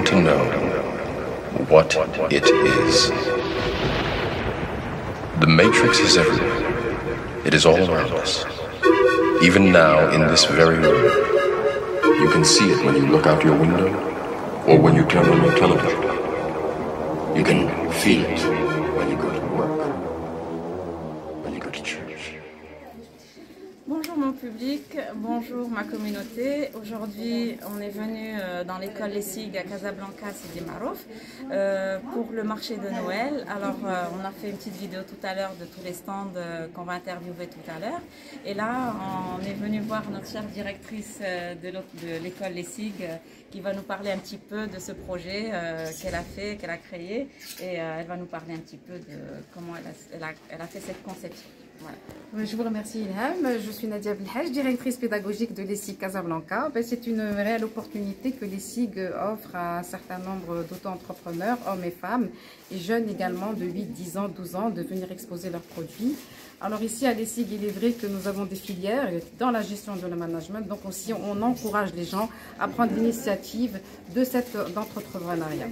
To know what it is. The Matrix is everywhere. It is all around us. Even now, in this very room, you can see it when you look out your window or when you turn on your television. You can feel it when you go to work, when you go to church. Bonjour mon public, bonjour ma communauté. Aujourd'hui, on est venu dans l'école Lessig à Casablanca, Sidi Marouf, pour le marché de Noël. Alors, on a fait une petite vidéo tout à l'heure de tous les stands qu'on va interviewer tout à l'heure. Et là, on est venu voir notre chère directrice de l'école Lessig qui va nous parler un petit peu de ce projet qu'elle a fait, qu'elle a créé. Et elle va nous parler un petit peu de comment elle a fait cette conception. Voilà. Je vous remercie Ilham, je suis Nadia Belhaj, directrice pédagogique de l'ESSIG Casablanca. C'est une réelle opportunité que l'ESSIG offre à un certain nombre d'auto-entrepreneurs, hommes et femmes, et jeunes également de 8, 10 ans, 12 ans, de venir exposer leurs produits. Alors ici à l'ESSIG, il est vrai que nous avons des filières dans la gestion de le management, donc aussi on encourage les gens à prendre l'initiative d'entrepreneuriat.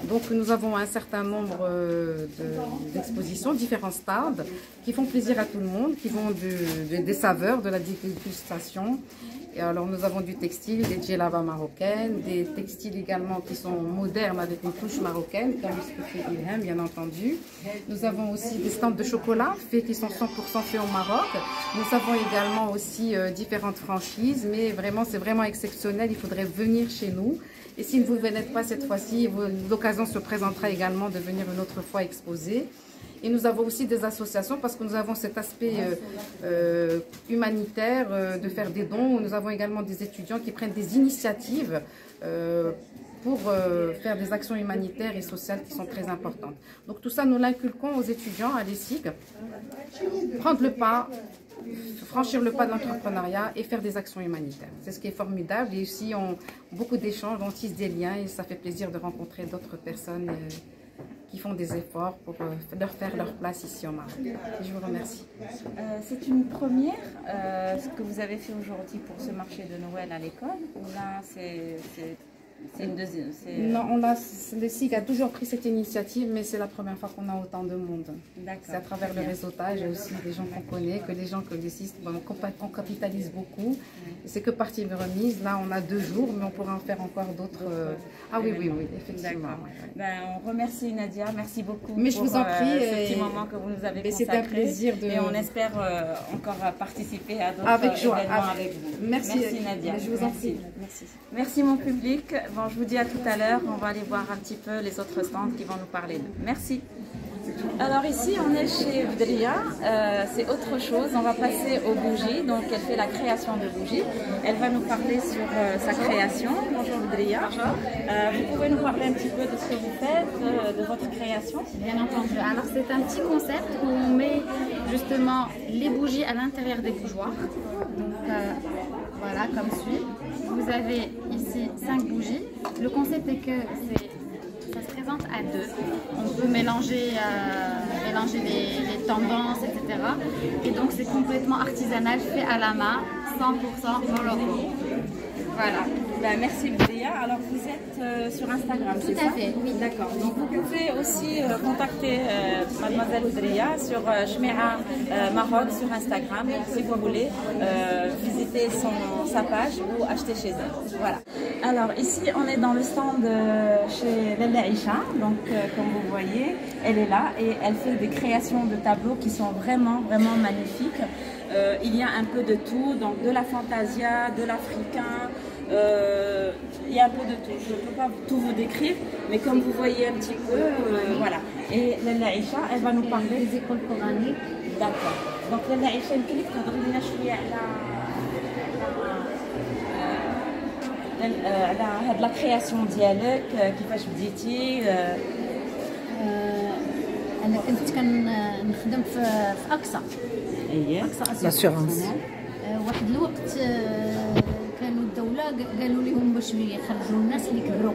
Donc nous avons un certain nombre d'expositions, différents stands qui font plaisir à tout le monde, qui vont des saveurs, de la dégustation. Et alors nous avons du textile, des djellabas marocaines, des textiles également qui sont modernes avec une touche marocaine, comme ce que fait Ilham bien entendu. Nous avons aussi des stands de chocolat faits qui sont 100% faits au Maroc. Nous avons également aussi différentes franchises, mais vraiment c'est vraiment exceptionnel, il faudrait venir chez nous. Et si vous ne venez pas cette fois-ci, l'occasion se présentera également de venir une autre fois exposer. Et nous avons aussi des associations parce que nous avons cet aspect humanitaire de faire des dons. Nous avons également des étudiants qui prennent des initiatives pour faire des actions humanitaires et sociales qui sont très importantes. Donc tout ça, nous l'inculquons aux étudiants à l'ESSIG. Prendre le pas, franchir le pas de l'entrepreneuriat et faire des actions humanitaires. C'est ce qui est formidable. Et aussi, beaucoup d'échanges, on tisse des liens et ça fait plaisir de rencontrer d'autres personnes qui font des efforts pour leur faire leur place ici au Maroc. Je vous remercie. C'est une première, ce que vous avez fait aujourd'hui pour ce marché de Noël à l'école, ou là c'est une deuxième? Non, l'ESSIG a toujours pris cette initiative, mais c'est la première fois qu'on a autant de monde. C'est à travers le réseautage et aussi des gens qu'on connaît, que les gens que l'ESSIG, on capitalise beaucoup. C'est que partie de remise. Là, on a 2 jours, mais on pourra en faire encore d'autres. Ah oui, effectivement. On remercie Nadia, merci beaucoup mais pour je vous en prie, ce petit moment que vous nous avez consacré. C'est un plaisir et on espère encore participer à d'autres avec joie, événements avec vous. Merci Nadia. Je vous en prie. Merci mon public. Bon, je vous dis à tout à l'heure. On va aller voir un petit peu les autres stands qui vont nous parler d'eux. Merci. Alors ici, on est chez Bdria. C'est autre chose. On va passer aux bougies. Donc, elle fait la création de bougies. Elle va nous parler sur sa création. Bonjour Bdria. Bonjour. Vous pouvez nous parler un petit peu de ce que vous faites, de votre création? Bien entendu. Alors, c'est un petit concept où on met justement les bougies à l'intérieur des bougeoirs. Donc, voilà, comme suit. Vous avez ici 5 bougies. Le concept est que ça se présente à 2. On peut mélanger les tendances, etc. Et donc c'est complètement artisanal, fait à la main, 100% Morocco. Voilà. Ben, merci Bdria. Alors vous êtes sur Instagram, c'est ça? Tout à fait, oui. D'accord. Donc vous pouvez aussi contacter mademoiselle Bdria sur Chmea Maroc sur Instagram si vous voulez visiter sa page ou acheter chez elle. Voilà. Alors ici on est dans le stand chez Lella Aïcha. Donc comme vous voyez, elle est là et elle fait des créations de tableaux qui sont vraiment magnifiques. Il y a un peu de tout, donc de la fantasia, de l'africain, il y a un peu de tout. Je ne peux pas tout vous décrire, mais comme vous voyez un petit peu, voilà. Et Lella Aïcha, elle va nous parler des écoles coraniques. D'accord. Donc Lella Aïcha, يمكن لك تهضري لنا شوية على هاد لا كرياسيون ديالك كيفاش بديتي؟ انا كنت كنخدم في اقصى لاسيغونس. واحد الوقت كانوا الدوله قالوا لهم باش يخرجوا الناس اللي كبروا.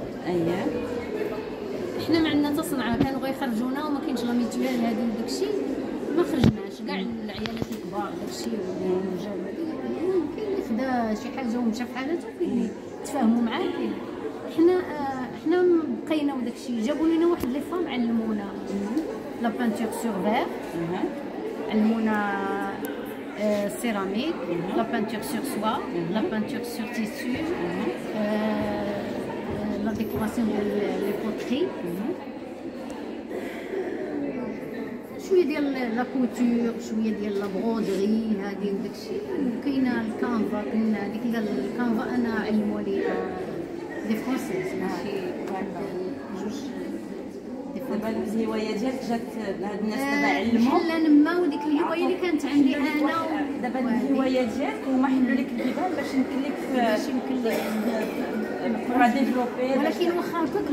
احنا ما عندنا حتى صنعه، كانوا غيخرجونا وما كاينش لا ميتوال هذه وداكشي، ما خرجناش كاع العيالات الكبار داكشي والرجال كاين اللي خدا شي حاجه ومشى في حالته وكاين اللي تفاهموا معاه. حنا بقينا وداكشي، جابوا لنا واحد لي فام علمونا لا بانتور سور فير، علمونا céramique, la peinture sur soie, la peinture sur tissu, la décoration des poteries. شويه ديال لا كوتور، شويه ديال لا برودري هذه وداكشي. كاينه الكانفا، كاينه هذيك الكانفا انا علموا لي دي فرونسيز ماشي جوج. دابا الهوايه ديالك جات هاد الناس دابا علموا بحال نما، وديك الهوايه اللي كانت عندي انا. دابا الهوايه ديالك هما حلوا لك البيبان باش يمكن لك بور ديفلوبي. ولكن واخا هكاك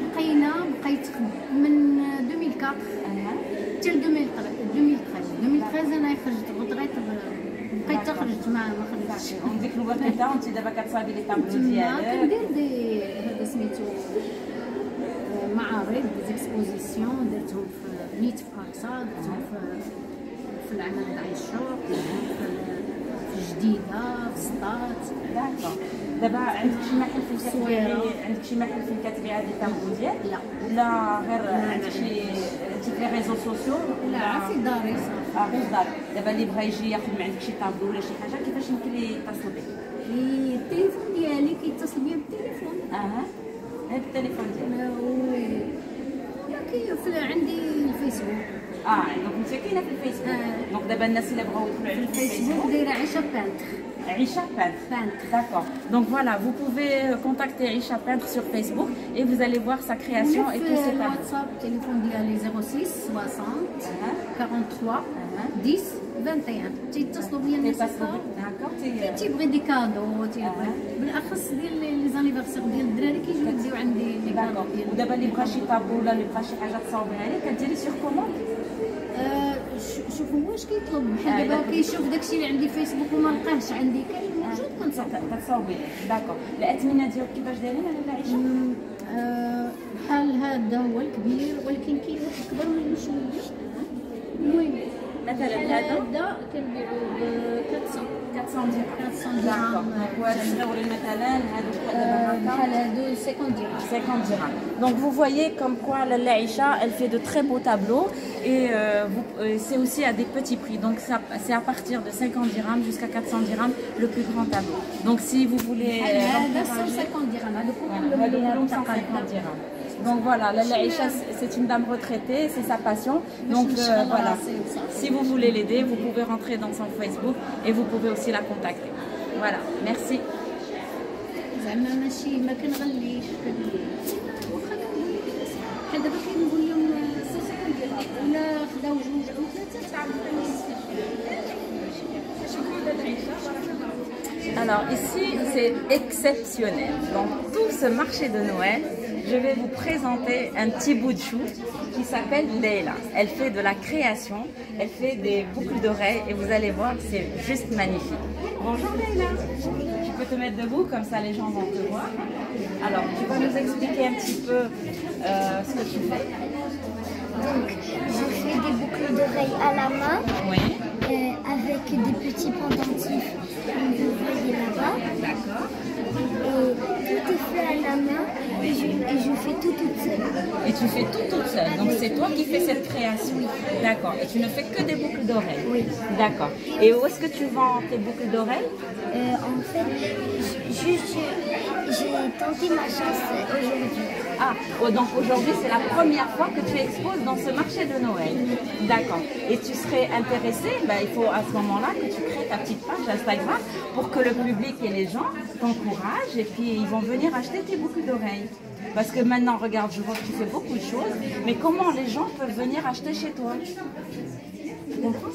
بقيت من 2004 حتى ل 2013 انا خرجت غطريت، بقيت حتى خرجت ما خرجتش. من ديك الوقيته وانت دابا كتصاوبي لي طابلو ديالك. كندير هذا سميتو معارض ديزيكسبوزيسيون، درتهم في نيت في اقصى، درتهم في العمل تاع الشوق، في جديده، في سطات. داكور. دابا عندك شي محل فين كتبيعي، عندك شي محل فين كتبيعي هاد الطابلو ديالك؟ لا غير عندك شي لي ريزو سوسيو؟ لا في داري صافي. غير دارك. دابا اللي بغا يجي ياخذ من عندك شي طابلو ولا شي حاجه كيفاش يمكن ليه يتصل بك؟ التليفون ديالي كيتصل بيا بالتليفون. هاد التليفون ديالك عندي الفيسبوك. دونك انت كاينه في الفيسبوك. دونك دابا الناس اللي بغاو يدخلوا على الفيسبوك دايره عيشه بانتر. Aïcha Peintre. D'accord. Donc voilà, vous pouvez contacter Aïcha Peintre sur Facebook et vous allez voir sa création et tous ses tableaux. WhatsApp, téléphone ديالي 06 60 43 10 21. تيتصلوا بيا الناس تيبغي دي كادو، بالاخص ديال لي زانيفرسير ديال الدراري كيجيو يديو عندي لي كادو ديالهم. ودابا اللي بغى شي طابلو ولا اللي بغى شي حاجه تصاوبيها ليه كديري سيغ كوموند؟ شوف هو اش كيطلب، بحال دابا كيشوف داكشي اللي عندي فيسبوك وما لقاهش عندي كاين موجود كتصاوبي ليه. داكور. الاثمنه ديالك كيفاش دايرين على عيشه؟ بحال هذا هو الكبير، ولكن كاين واحد كبر منه شويه. المهم مثلا هذا كنبيعو ب 400 درهم. وهذا الصغيور مثلا هادو بحال هادو 50 درهم. 50 dirhams. Donc vous voyez comme quoi Lella Aïcha, elle fait de très beaux tableaux et c'est aussi à des petits prix. Donc c'est à partir de 50 dirhams jusqu'à 400 dirhams le plus grand tableau. Donc si vous voulez... هذا 150 درهم، هذوك 150 dirhams. Donc voilà, Lella Aïcha, c'est une dame retraitée, c'est sa passion. Donc voilà, si vous voulez l'aider, vous pouvez rentrer dans son Facebook et vous pouvez aussi la contacter. Voilà, merci. زعما ماشي ما كنغليش، واخا بحال دابا كنقول لهم 60 درهم ولا خداو جوج او ثلاثه تعرفوا. Alors ici, c'est exceptionnel. Dans tout ce marché de Noël, je vais vous présenter un petit bout de chou qui s'appelle Leila. Elle fait de la création, elle fait des boucles d'oreilles et vous allez voir, c'est juste magnifique. Bonjour Leila, tu peux te mettre debout, comme ça les gens vont te voir. Alors, tu vas nous expliquer un petit peu ce que tu fais. Donc, je fais des boucles d'oreilles à la main. Oui. Avec des petits pendentifs, comme vous voyez là-bas. D'accord. Et tout est je fais tout toute seule. Et tu fais tout toute seule. Donc c'est toi qui fais cette création. D'accord. Et tu ne fais que des boucles d'oreilles. Oui. D'accord. Et où est-ce que tu vends tes boucles d'oreilles? En fait, j'ai tenté ma chance aujourd'hui. Ah, oh, donc aujourd'hui c'est la première fois que tu exposes dans ce marché de Noël. D'accord. Et tu serais intéressé, il faut à ce moment-là que tu crées ta petite page Instagram pour que le public et les gens t'encouragent et puis ils vont venir acheter tes boucles d'oreilles. Parce que maintenant, regarde, je vois que tu fais beaucoup de choses, mais comment les gens peuvent venir acheter chez toi? Tu comprends?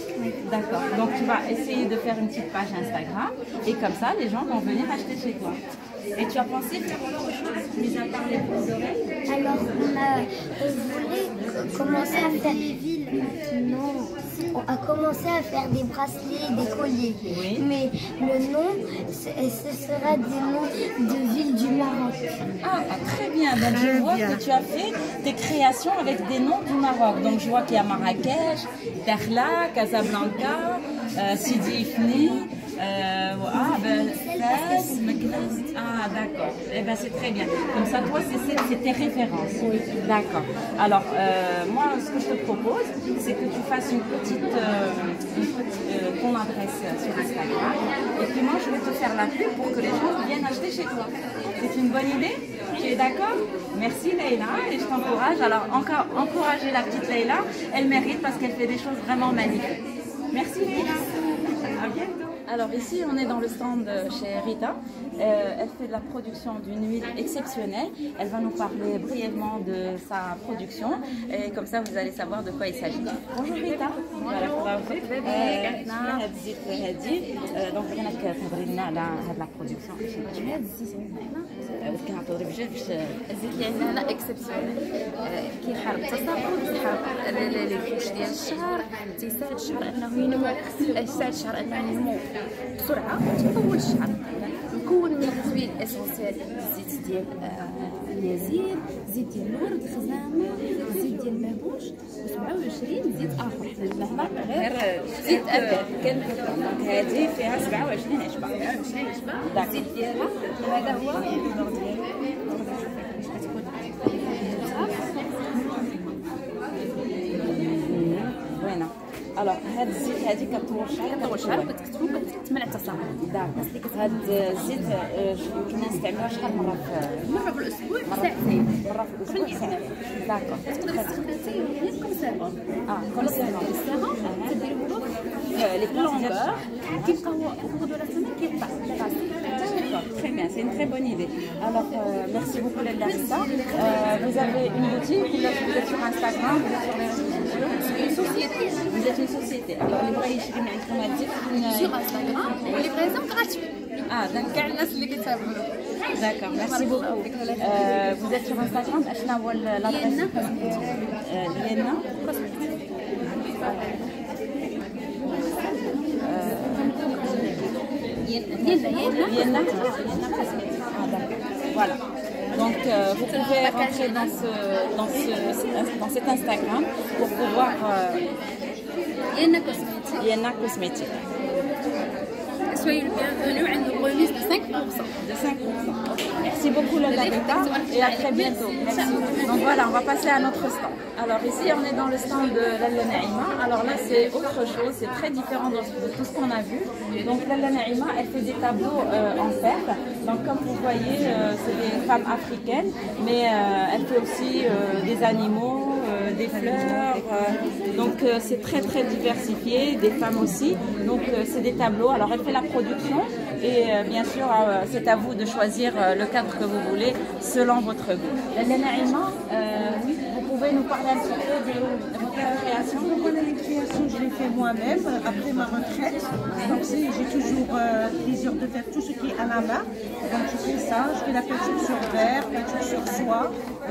D'accord. Donc tu vas essayer de faire une petite page Instagram et comme ça, les gens vont venir acheter chez toi. Et tu as pensé faire autre chose, mis à part les boucles d'oreilles? Alors, on voulait commencer à faire des villes. Non, on a commencé à faire des bracelets, des colliers. Oui. Mais le nom, ce sera des noms de villes du Maroc. Ah, très bien. Donc je vois que tu as fait tes créations avec des noms du Maroc. Donc je vois qu'il y a Marrakech, Dakhla, Casablanca, Sidi Ifni. Fès, Meknès. Ah, d'accord. Eh bien, c'est très bien. Comme ça, toi, c'est tes références. Oui. D'accord. Alors, moi, ce que je te propose, c'est que tu fasses une petite ton adresse sur Instagram. Et puis moi, je vais te faire la pub pour que les gens viennent acheter chez toi. C'est une bonne idée? Tu es d'accord? Merci Leïla et je t'encourage. Alors, encore encourager la petite Leïla. Elle mérite parce qu'elle fait des choses vraiment magnifiques. Merci Leïla. À bientôt. Alors ici, on est dans le stand chez Rita. Elle fait de la production d'une huile exceptionnelle. Elle va nous parler brièvement de sa production et comme ça, vous allez savoir de quoi il s'agit. Bonjour Rita. Voilà, donc بغيناك تهضري لنا على هاد لا برودكسيون. هاد الزيت كنعطيو لك بجوج الزيت اللي عندنا هنا اكسبسيونيل كيحارب التصاقل، كيحارب لي فوش ديال الشعر، تيساعد الشعر انه ينمو، يساعد الشعر انه ينمو بسرعه وتطول الشعر. مكون من الزويل اسونسيال الزيت ديال الياسين، زيت ديال الورد، الخزامه، زيت ديال البابوش، و27 زيت اخر. حنا هنا غير زيت ابيض كان دونك هذه فيها 27 عشبه. 27 عشبه الزيت ديالها هذا هو الدور ديالو. زوينه. الوغ هاد الزيت هادي كطول الشعر وكتكتبو كتمنع التصاقل. داك هاد الزيت كنا نستعملوها شحال مره في الاسبوع ساعتين. مره في الاسبوع ساعتين. داكور. تقدر تستخدم حتى كوم سيرون. كوم سيرون. السيرون تديرو لي بلونغور كيبقى هو ولا السمن كيطلع. Très bien, c'est une très bonne idée. Alors, merci beaucoup Larissa. Vous avez une boutique, vous êtes sur Instagram, vous êtes sur les réseaux sociaux. Une société. Vous êtes une société. Alors, les bras يشري معكم هادي sur Instagram وليفريزون gratuit. Ah, d'accord. كاع الناس اللي كيتابعوا. D'accord, merci beaucoup. Vous êtes sur Instagram, شنو هو l'adresse ديالنا؟ Voilà. Donc vous pouvez rentrer dans cet Instagram pour pouvoir Yenna Cosmétique. Soyez le bienvenu, on a une remise de 5%. De 5%. Merci beaucoup Larissa et à très bientôt. Merci. Donc voilà, on va passer à notre stand. Alors ici on est dans le stand de Lalla Naïma. Alors là c'est autre chose, c'est très différent de tout ce qu'on a vu. Donc Lalla Naïma elle fait des tableaux en fer. Donc comme vous voyez c'est des femmes africaines, mais elle fait aussi des animaux, des fleurs. Donc c'est très très diversifié, des femmes aussi. Donc c'est des tableaux. Alors elle fait la production et bien sûr c'est à vous de choisir le cadre que vous voulez selon votre goût. Lalla Naïma, vous pouvez nous parler un petit peu de votre création? Les créations, je les fais moi-même après ma retraite. Donc j'ai toujours plaisir de faire tout ce qui est à la main. Donc je fais ça, je fais la peinture sur verre, peinture sur soie.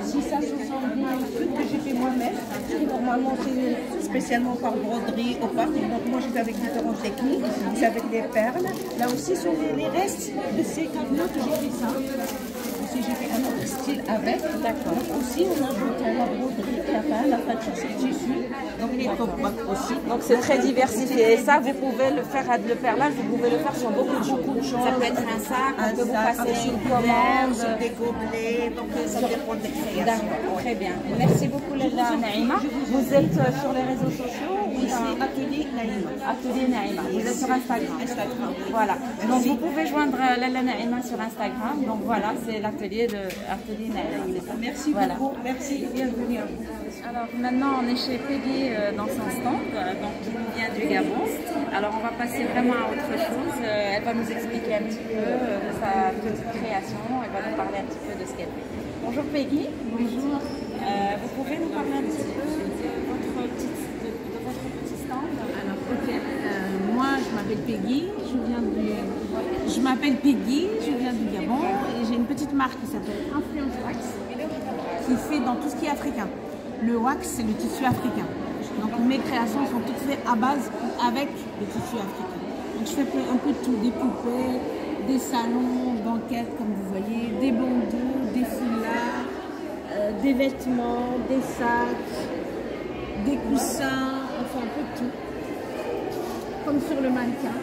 Si ça, ce sont des trucs que j'ai fait moi-même. Normalement c'est spécialement par broderie ou par. Donc moi j'ai fait avec différentes techniques. C'est avec des perles. Là aussi sont les restes de ces cadeaux que j'ai fait ça. puis j'ai fait un autre style avec. D'accord. Donc aussi, on ajoute la broderie, la peinture sur tissu, donc les top-box aussi. Donc c'est très diversifié. Et ça, vous pouvez le faire, le perlage, vous pouvez le faire sur beaucoup de choses. Ça peut être un sac, on peut vous passer une commande, sur des gobelets, donc ça dépend des créations. D'accord, très bien. Merci beaucoup Lalla Naïma. Vous êtes sur les réseaux sociaux? Oui, c'est Atelier Naïma. Atelier Naïma. Vous êtes sur Instagram. Voilà. Donc vous pouvez joindre Lalla Naïma sur Instagram. Donc voilà, c'est l'atelier de Atelier Naïma. Merci beaucoup. Merci. Bienvenue à vous. Alors maintenant on est chez Peggy dans son stand, donc qui nous vient du Gabon. Alors on va passer vraiment à autre chose. Elle va nous expliquer un petit peu de sa petite création. Elle va nous parler un petit peu de ce qu'elle fait. Bonjour Peggy. Bonjour. Vous pouvez nous parler un petit peu de votre petit stand? Alors, ok. Moi, je m'appelle Peggy. Je m'appelle Peggy. Je viens du Gabon et j'ai une petite marque qui s'appelle Influence Wax, qui fait dans tout ce qui est africain. Le wax, c'est le tissu africain. Donc mes créations sont toutes faites à base avec le tissu africain. Donc je fais un peu de tout, des poupées, des salons, banquettes comme vous voyez, des bandeaux, des foulards, des vêtements, des sacs, des coussins, enfin un peu de tout. Comme sur le mannequin,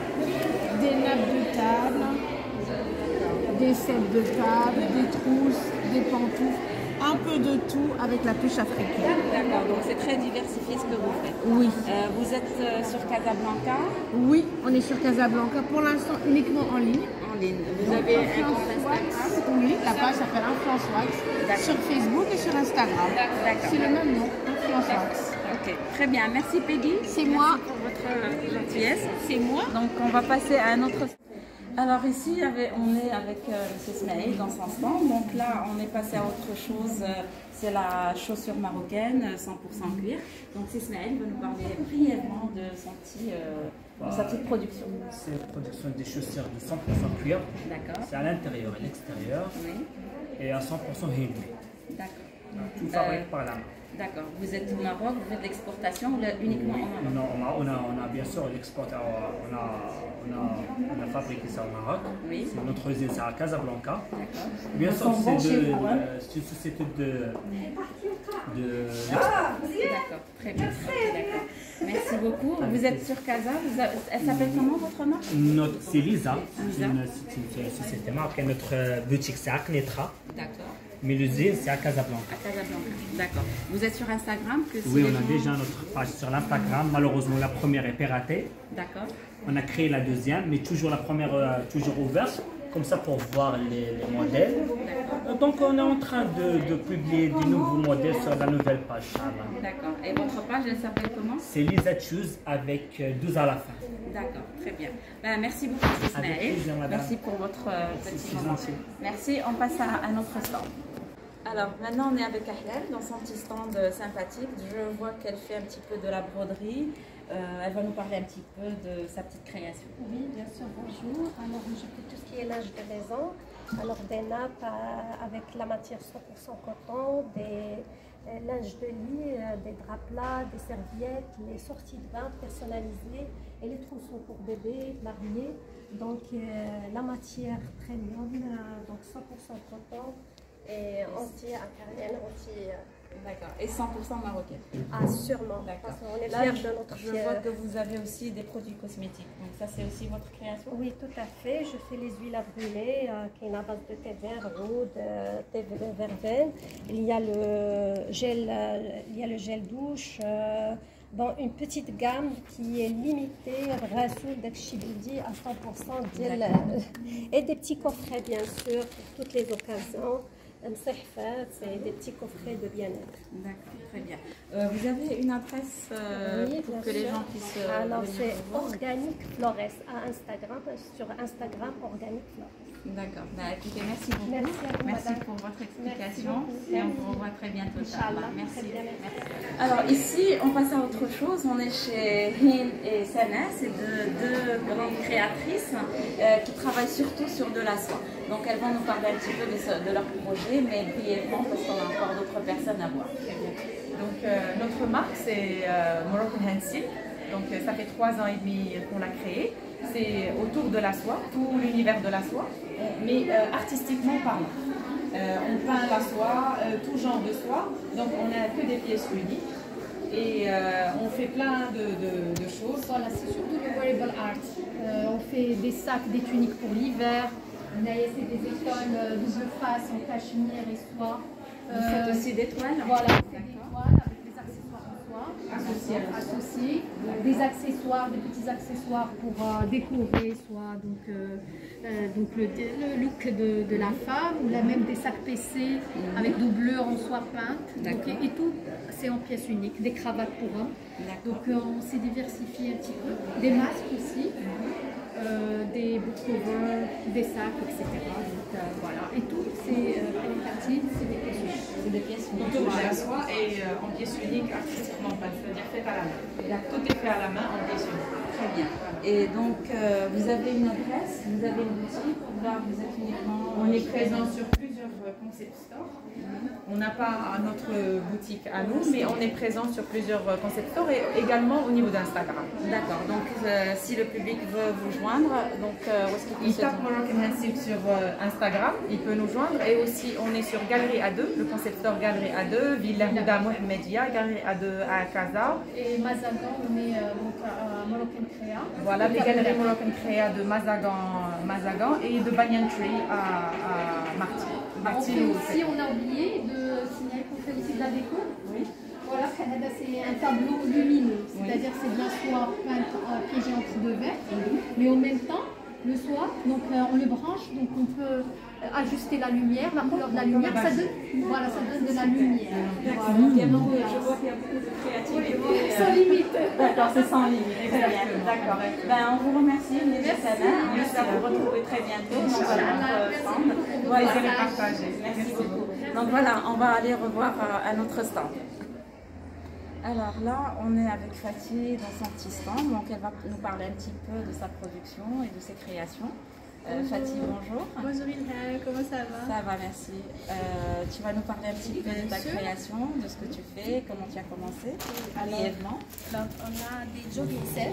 des nappes de table, des sets de table, des trousses, des pantoufles, un peu de tout avec la touche africaine. D'accord, donc c'est très diversifié ce que vous faites. Oui. Vous êtes sur Casablanca? Oui, on est sur Casablanca pour l'instant uniquement en ligne. En ligne. Vous avez un compte Instagram? Oui, la page s'appelle Influence Wax sur Facebook et sur Instagram. D'accord. C'est le même nom, Influence Wax. Ok, très bien. Merci Peggy. C'est moi. Merci pour votre gentillesse. C'est moi. Donc on va passer à un autre. Alors ici, on est avec M. Ismaël dans son stand. Donc là, on est passé à autre chose. C'est la chaussure marocaine, 100% cuir. Donc Ismaël va nous parler brièvement de sa petite production. C'est la production des chaussures de 100% cuir. D'accord. C'est à l'intérieur et l'extérieur. Oui. Et à 100% handmade. D'accord. Tout fabriqué par la main. D'accord. Vous êtes au Maroc, vous faites l'exportation uniquement au Maroc? Non, on a bien sûr l'export. On a fabriqué ça au Maroc. Oui. Notre usine, c'est à Casablanca. D'accord. Bien sûr, c'est une société de l'export. D'accord, très bien. D'accord. Merci beaucoup. Vous êtes sur Casa. Elle s'appelle comment votre marque? C'est Lisa. C'est une société marocaine. Notre boutique, c'est à Knetra. D'accord. Mais l'usine, c'est à Casablanca. À Casablanca, d'accord. Vous êtes sur Instagram Oui, on a déjà notre page sur l'Instagram. Malheureusement, la première est piratée. D'accord. On a créé la deuxième, mais toujours la première toujours ouverte, comme ça pour voir les modèles. Donc on est en train de publier des nouveaux modèles sur la nouvelle page. D'accord. Et votre page, elle s'appelle comment? C'est Lisa Choose avec 12 à la fin. D'accord, très bien. Ben, merci beaucoup, Ismaël. Merci pour votre petit moment. Merci, on passe à un autre stand. Alors maintenant on est avec Ahlal dans son petit stand sympathique. Je vois qu'elle fait un petit peu de la broderie. Elle va nous parler un petit peu de sa petite création. Oui, bien sûr, bonjour. Alors je fais tout ce qui est linge de maison. Alors des nappes avec la matière 100% coton, des linges de lit, des draps plats, des serviettes, les sorties de bain personnalisées et les trousseaux pour bébés, mariés. Donc la matière premium, donc 100% coton. Et anti-acarienne, D'accord. Et 100% marocaine. Ah, sûrement. D'accord. On est fiers de notre Je vois que vous avez aussi des produits cosmétiques. Donc ça, c'est aussi votre création? Oui, tout à fait. Je fais les huiles à brûler, qui est à base de thé vert, oud, thé verveine. Il y a le gel douche. Dans une petite gamme qui est limitée, Rasoul d'Akshibidi à 100% et des petits coffrets bien sûr pour toutes les occasions. C'est des petits coffrets de bien-être. D'accord, très bien. Vous avez une adresse oui, pour que les gens puissent... Alors c'est Organique Flores à Instagram, sur Instagram Organique Flores. D'accord. Bah, écoutez, merci beaucoup. Merci pour votre explication. Et on vous revoit très bientôt. Inch'Allah. Merci. Alors ici, on passe à autre chose. On est chez Hin et Sana. C'est deux grandes créatrices qui travaillent surtout sur de la soie. Donc elles vont nous parler un petit peu de leur projet, mais brièvement parce qu'on a encore d'autres personnes à voir. Donc notre marque c'est Moroccan Hand Silk. Donc ça fait 3 ans et demi qu'on l'a créée. C'est autour de la soie, tout l'univers de la soie, mais artistiquement parlant. On peint la soie, tout genre de soie. Donc on n'a que des pièces uniques. Et on fait plein de choses. Voilà, c'est surtout le wearable art. On fait des sacs, des tuniques pour l'hiver. On a essayé des étoiles double face en cachemire et soie. Vous faites aussi des toiles? Voilà, on fait des toiles avec des accessoires en soie. Associés. Des accessoires, des petits accessoires pour décorer, soit donc le look de la femme, ou là même des sacs PC avec doublure en soie peinte. Donc, et tout, c'est en pièces uniques, des cravates pour hommes. Donc on s'est diversifié un petit peu. Des masques aussi. Des book covers, des sacs, etc. Donc voilà, et tout c'est c'est des pièces uniques. C'est des pièces uniques. Tout à la soie et en pièces uniques artistiquement peinte, c'est-à-dire fait à la main. Tout est fait à la main en pièces uniques. Très bien. Et donc vous avez une adresse, vous avez une boutique, là vous êtes uniquement... On est présent sur plusieurs concept stores. On n'a pas notre boutique à nous, mais on est présent sur plusieurs concept stores et également au niveau d'Instagram. D'accord, donc si le public veut vous joindre, donc où est-ce qu'il peut il tape Moroccan Hand Silk sur Instagram, il peut nous joindre. Et aussi on est sur Galerie A2, le concept store Galerie A2, Villa Houda Mohamedia, Galerie A2 à Casa. Et Mazagan, on est à Moroccan Créa. Voilà, les galeries Moroccan Créa de Mazagan et de Banyan Tree à Marty. Aussi, on a oublié de signaler qu'on fait aussi de la déco. Oui. Voilà, c'est un tableau lumineux, c'est-à-dire c'est de la soie peinte piégée entre deux verres, mais en même temps, le soie, donc on le branche, donc on peut ajuster la lumière, la couleur de la lumière, ça donne de la lumière. Je vois qu'il y a beaucoup de créativité. Sans limite. D'accord, c'est sans limite. D'accord. On vous remercie, Merci à vous retrouver très bientôt. Merci beaucoup. Donc voilà, on va aller revoir à notre stand. Alors là, on est avec Fatih dans son petit stand, donc elle va nous parler un petit peu de sa production et de ses créations. Fatih, bonjour. Bonjour Ilham, comment ça va? Ça va, merci. Tu vas nous parler un petit peu de ta création, de ce que tu fais, comment tu as commencé, brièvement. Alors, on a des jogging sets,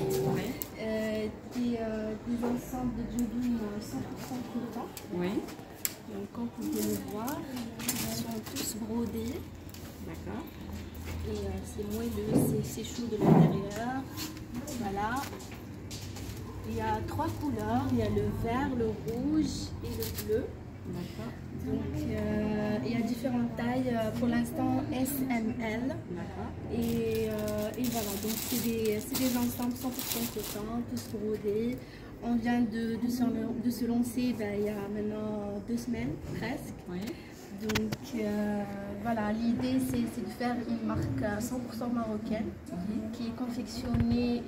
des ensembles de jogging 100% coton. Oui. Donc, comme vous pouvez le voir, ils sont tous brodés. D'accord. Et c'est moelleux, c'est chaud de l'intérieur. Voilà. Il y a 3 couleurs, il y a le vert, le rouge et le bleu. D'accord. Donc il y a différentes tailles, pour l'instant S, M, L. D'accord. Et voilà, donc c'est des ensembles 100% coton, tous brodés. On vient de se lancer il y a maintenant 2 semaines presque. Oui. Donc voilà, l'idée c'est de faire une marque 100% marocaine qui est confectionnée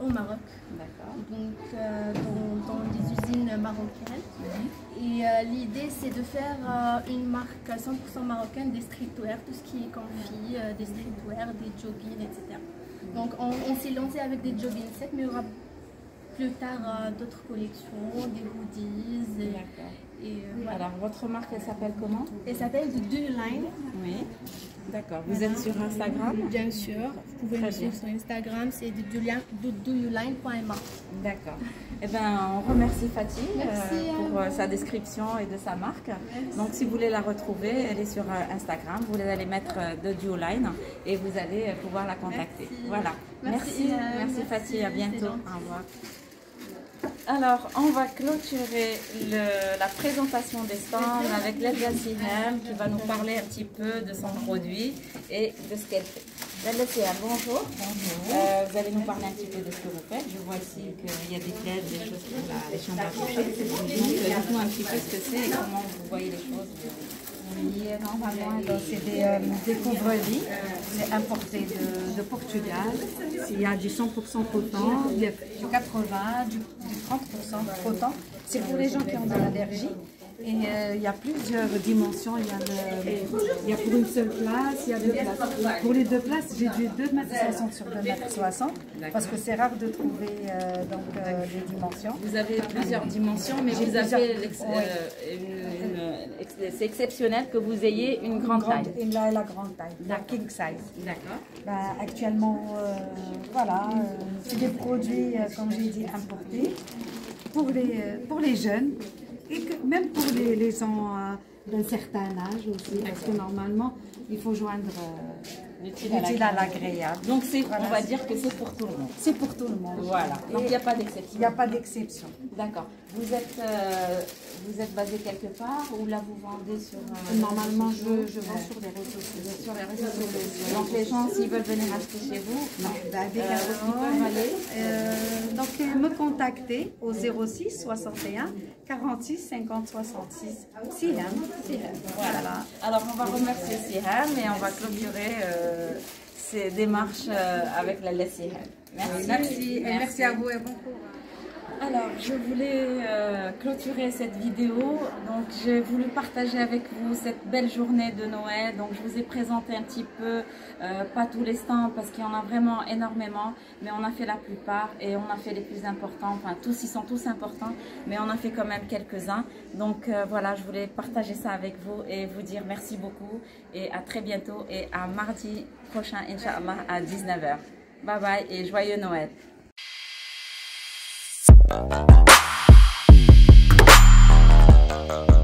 au Maroc. D'accord. Donc dans des usines marocaines. Et l'idée c'est de faire une marque 100% marocaine des streetwear, tout ce qui est confit, des streetwear, des joggings, etc. Donc on s'est lancé avec des jogging sets, mais il y aura plus tard d'autres collections, des goodies. Voilà. Alors, votre marque, elle s'appelle comment? Elle s'appelle The Do You Line. Oui, d'accord. Vous êtes sur Instagram? Bien sûr. Vous pouvez me suivre sur Instagram, c'est doyouline.ma. D'accord. Eh bien, on remercie Fatih pour sa description et de sa marque. Merci. Donc, si vous voulez la retrouver, elle est sur Instagram. Vous allez mettre The Do You Line et vous allez pouvoir la contacter. Merci. Voilà. Merci Fatih. À bientôt. Au revoir. Alors, on va clôturer la présentation des stands avec Laila Siham qui va nous parler un petit peu de son produit et de ce qu'elle fait. Laila Siham, bonjour. Bonjour. Vous allez nous parler un petit peu de ce que vous faites. Je vois ici qu'il y a des plaids, des choses pour les chambres à coucher. Donc, dites-nous un petit peu ce que c'est et comment vous voyez les choses. Oui, normalement, c'est des couvre-lits, c'est importé de Portugal. Il y a du 100% coton, du 80%, du 30% coton. C'est pour les gens qui ont de l'allergie. Et il y a plusieurs dimensions. Il y a pour une seule place, il y a 2 places. Pour les 2 places, j'ai du 2,60 m sur 2,60 m parce que c'est rare de trouver les dimensions. Vous avez plusieurs dimensions, mais vous avez c'est exceptionnel que vous ayez une grande taille. La grande taille, la king size. D'accord. Actuellement, voilà, c'est des produits, comme j'ai dit, importés pour les jeunes. Et que même pour les gens d'un certain âge aussi, parce que normalement, il faut joindre l'utile à l'agréable. Donc on va dire que c'est pour tout le monde. C'est pour tout le monde. Voilà. Donc il n'y a pas d'exception. Il n'y a pas d'exception. D'accord. Vous êtes basé quelque part ou là vous vendez sur... Normalement, je vends sur les réseaux sociaux. Sur les réseaux sociaux. Donc les gens, s'ils veulent venir acheter chez vous, ils peuvent aller. Donc me contacter au 06 61 46 50 66. Siham. Voilà. Alors on va remercier Siham et on va clôturer ces démarches avec la Siham. Merci. Merci à vous et bon courage. Alors, je voulais clôturer cette vidéo. Donc, j'ai voulu partager avec vous cette belle journée de Noël. Donc, je vous ai présenté un petit peu, pas tous les stands parce qu'il y en a vraiment énormément, mais on a fait la plupart et on a fait les plus importants. Enfin, tous, ils sont tous importants, mais on a fait quand même quelques-uns. Donc, voilà, je voulais partager ça avec vous et vous dire merci beaucoup et à très bientôt et à mardi prochain, Inch'Allah, à 19h. Bye bye et joyeux Noël. Thank you.